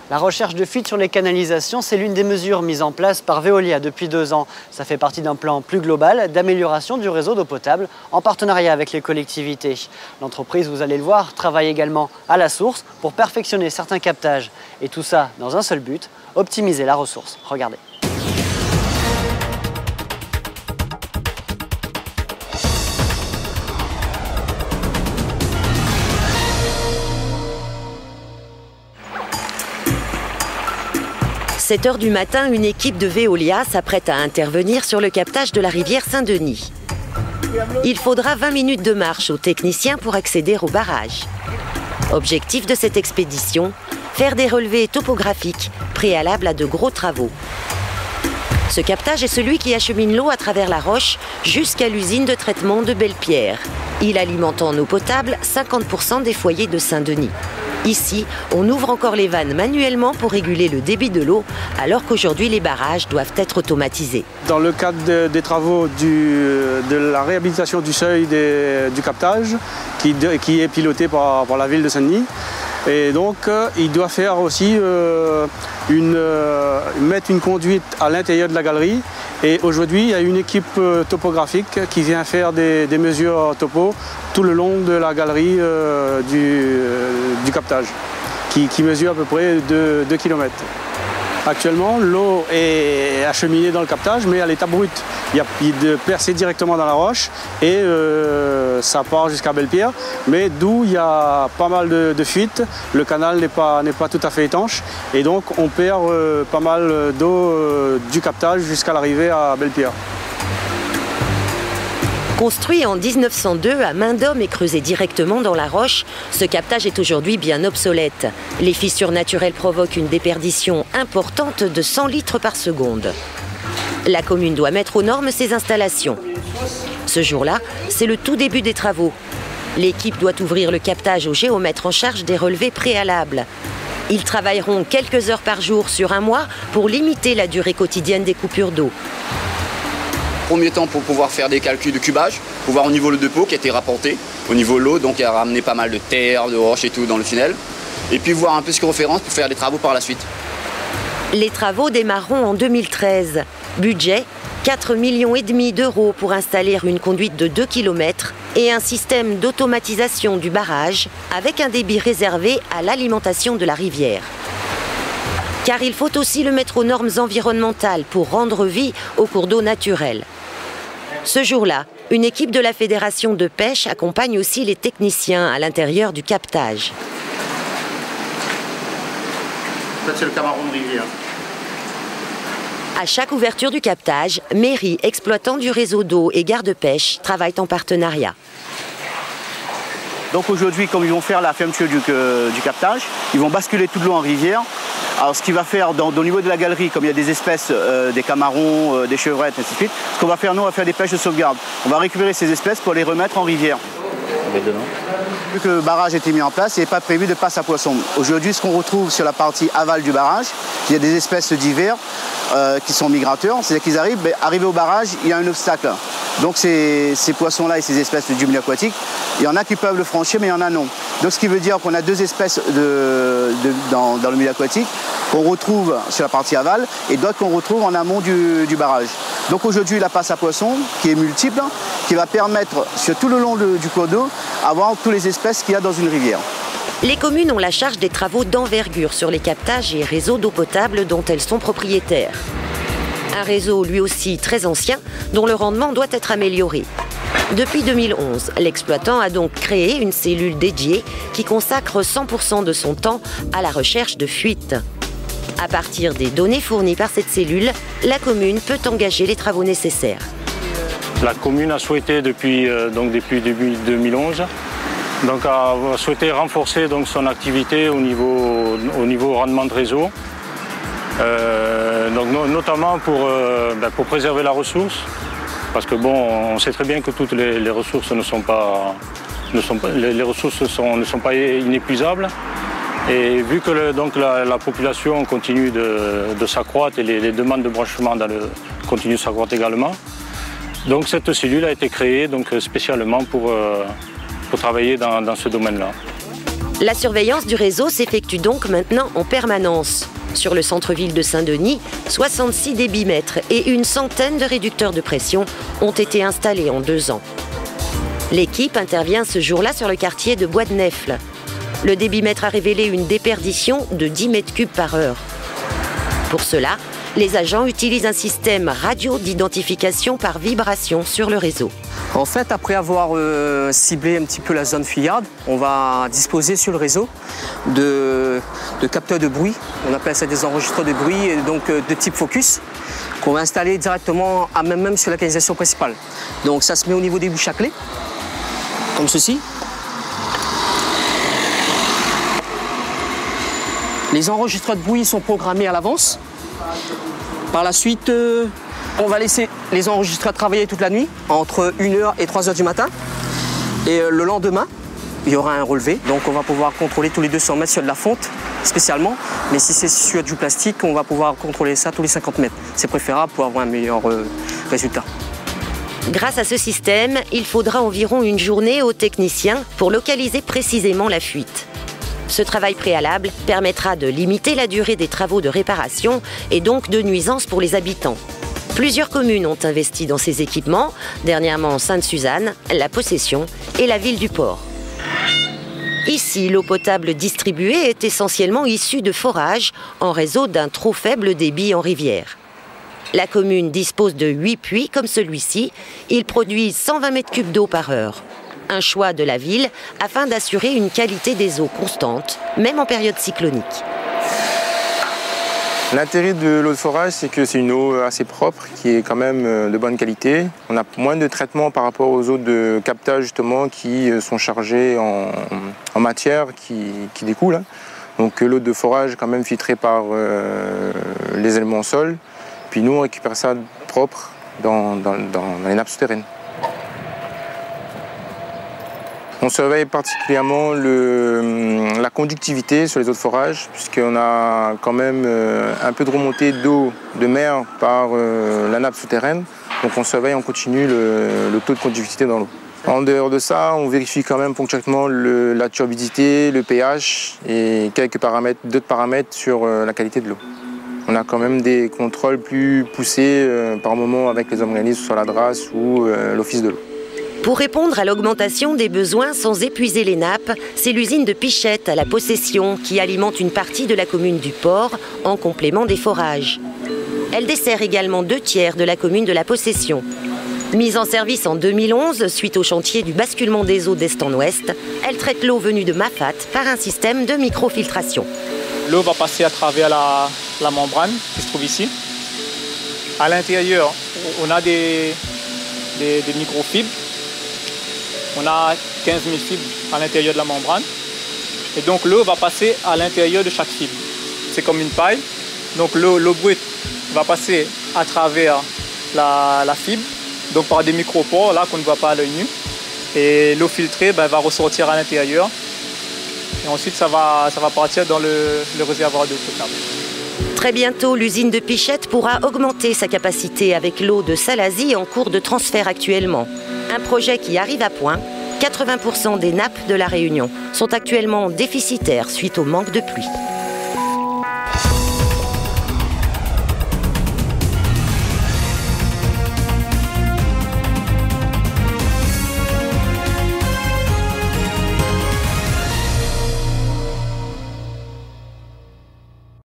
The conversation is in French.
La recherche de fuites sur les canalisations, c'est l'une des mesures mises en place par Veolia depuis 2 ans. Ça fait partie d'un plan plus global d'amélioration du réseau d'eau potable en partenariat avec les collectivités. L'entreprise, vous allez le voir, travaille également à la source pour perfectionner certains captages. Et tout ça dans un seul but, optimiser la ressource. Regardez. À 7 h du matin, une équipe de Veolia s'apprête à intervenir sur le captage de la rivière Saint-Denis. Il faudra 20 minutes de marche aux techniciens pour accéder au barrage. Objectif de cette expédition, faire des relevés topographiques préalables à de gros travaux. Ce captage est celui qui achemine l'eau à travers la roche jusqu'à l'usine de traitement de Belle-Pierre. Il alimente en eau potable 50% des foyers de Saint-Denis. Ici, on ouvre encore les vannes manuellement pour réguler le débit de l'eau, alors qu'aujourd'hui les barrages doivent être automatisés. Dans le cadre des travaux de la réhabilitation du seuil du captage, qui est piloté par la ville de Saint-Denis, et donc il doit faire aussi mettre une conduite à l'intérieur de la galerie. Et aujourd'hui, il y a une équipe topographique qui vient faire des mesures topo tout le long de la galerie du captage, qui mesure à peu près 2 km. Actuellement, l'eau est acheminée dans le captage, mais à l'état brut. Il y a de percer directement dans la roche et ça part jusqu'à Belle-Pierre, mais d'où il y a pas mal de fuites. Le canal n'est pas tout à fait étanche et donc on perd pas mal d'eau du captage jusqu'à l'arrivée à Belle-Pierre. Construit en 1902 à main d'homme et creusé directement dans la roche, ce captage est aujourd'hui bien obsolète. Les fissures naturelles provoquent une déperdition importante de 100 litres par seconde. La commune doit mettre aux normes ses installations. Ce jour-là, c'est le tout début des travaux. L'équipe doit ouvrir le captage au géomètre en charge des relevés préalables. Ils travailleront quelques heures par jour sur un mois pour limiter la durée quotidienne des coupures d'eau. Premier temps pour pouvoir faire des calculs de cubage, pour voir au niveau de dépôt qui a été rapporté, au niveau de l'eau, donc il a ramené pas mal de terre, de roches et tout dans le tunnel. Et puis voir un peu ce que référence pour faire des travaux par la suite. Les travaux démarreront en 2013. Budget 4,5 millions d'euros pour installer une conduite de 2 km et un système d'automatisation du barrage avec un débit réservé à l'alimentation de la rivière. Car il faut aussi le mettre aux normes environnementales pour rendre vie aux cours d'eau naturels. Ce jour-là, une équipe de la Fédération de pêche accompagne aussi les techniciens à l'intérieur du captage. Ça, c'est le camaron de rivière. À chaque ouverture du captage, mairie, exploitants du réseau d'eau et garde-pêche travaillent en partenariat. Donc aujourd'hui, comme ils vont faire la fermeture du captage, ils vont basculer toute l'eau en rivière. Alors ce qu'il va faire au niveau de la galerie, comme il y a des espèces, des camarons, des chevrettes, ainsi de suite, ce qu'on va faire, nous, on va faire des pêches de sauvegarde. On va récupérer ces espèces pour les remettre en rivière. Vu que le barrage a été mis en place, il n'est pas prévu de passe à poisson. Aujourd'hui, ce qu'on retrouve sur la partie aval du barrage, il y a des espèces divers qui sont migrateurs. C'est-à-dire qu'ils arrivent, arrivés au barrage, il y a un obstacle. Donc ces poissons-là et ces espèces du milieu aquatique, il y en a qui peuvent le franchir, mais il y en a non. Donc ce qui veut dire qu'on a 2 espèces dans le milieu aquatique qu'on retrouve sur la partie aval et d'autres qu'on retrouve en amont du barrage. Donc aujourd'hui, la passe à poisson, qui est multiple, qui va permettre sur tout le long du cours d'eau, avoir toutes les espèces qu'il y a dans une rivière. Les communes ont la charge des travaux d'envergure sur les captages et réseaux d'eau potable dont elles sont propriétaires. Un réseau lui aussi très ancien, dont le rendement doit être amélioré. Depuis 2011, l'exploitant a donc créé une cellule dédiée qui consacre 100% de son temps à la recherche de fuites. À partir des données fournies par cette cellule, la commune peut engager les travaux nécessaires. La commune a souhaité depuis 2011 a souhaité renforcer son activité au niveau rendement de réseau, notamment pour préserver la ressource, parce que on sait très bien que toutes les ressources ne sont pas inépuisables. Et vu que la population continue de s'accroître et les demandes de branchement continuent de s'accroître également, donc cette cellule a été créée spécialement pour travailler dans ce domaine-là. La surveillance du réseau s'effectue donc maintenant en permanence. Sur le centre-ville de Saint-Denis, 66 débitmètres et une centaine de réducteurs de pression ont été installés en 2 ans. L'équipe intervient ce jour-là sur le quartier de Bois de Nèfles. Le débitmètre a révélé une déperdition de 10 mètres cubes par heure. Pour cela, les agents utilisent un système radio d'identification par vibration sur le réseau. En fait, après avoir ciblé un petit peu la zone fuyarde, on va disposer sur le réseau de capteurs de bruit. On appelle ça des enregistreurs de bruit, et donc de type focus, qu'on va installer directement même sur la canalisation principale. Donc ça se met au niveau des bouches à clé, comme ceci. Les enregistreurs de bruit sont programmés à l'avance. Par la suite, on va laisser les enregistreurs travailler toute la nuit, entre 1h et 3h du matin. Et le lendemain, il y aura un relevé. Donc on va pouvoir contrôler tous les 200 mètres sur de la fonte, spécialement. Mais si c'est sur du plastique, on va pouvoir contrôler ça tous les 50 mètres. C'est préférable pour avoir un meilleur résultat. Grâce à ce système, il faudra environ une journée aux techniciens pour localiser précisément la fuite. Ce travail préalable permettra de limiter la durée des travaux de réparation et donc de nuisances pour les habitants. Plusieurs communes ont investi dans ces équipements, dernièrement Sainte-Suzanne, La Possession et la ville du Port. Ici, l'eau potable distribuée est essentiellement issue de forages en raison d'un trop faible débit en rivière. La commune dispose de 8 puits comme celui-ci. Ils produisent 120 mètres cubes d'eau par heure. Un choix de la ville afin d'assurer une qualité des eaux constante, même en période cyclonique. L'intérêt de l'eau de forage, c'est que c'est une eau assez propre, qui est quand même de bonne qualité. On a moins de traitement par rapport aux eaux de captage justement qui sont chargées en matière qui découle. Donc l'eau de forage est quand même filtrée par les éléments au sol. Puis nous, on récupère ça propre dans les nappes souterraines. On surveille particulièrement la conductivité sur les eaux de forage, puisqu'on a quand même un peu de remontée d'eau de mer par la nappe souterraine. Donc on surveille en continu le taux de conductivité dans l'eau. En dehors de ça, on vérifie quand même ponctuellement la turbidité, le pH et d'autres paramètres sur la qualité de l'eau. On a quand même des contrôles plus poussés par moment avec les organismes, soit la DRAS ou l'Office de l'eau. Pour répondre à l'augmentation des besoins sans épuiser les nappes, c'est l'usine de Pichette à La Possession qui alimente une partie de la commune du Port en complément des forages. Elle dessert également 2 tiers de la commune de La Possession. Mise en service en 2011 suite au chantier du basculement des eaux d'est en ouest, elle traite l'eau venue de Mafat par un système de microfiltration. L'eau va passer à travers la membrane qui se trouve ici. À l'intérieur, on a des microfibres. On a 15 000 fibres à l'intérieur de la membrane. Et donc l'eau va passer à l'intérieur de chaque fibre. C'est comme une paille. Donc l'eau brute va passer à travers la fibre, donc par des micropores là qu'on ne voit pas à l'œil nu. Et l'eau filtrée va ressortir à l'intérieur. Et ensuite ça va partir dans le réservoir d'eau potable. Très bientôt, l'usine de Pichette pourra augmenter sa capacité avec l'eau de Salazie en cours de transfert actuellement. Un projet qui arrive à point. 80% des nappes de la Réunion sont actuellement déficitaires suite au manque de pluie.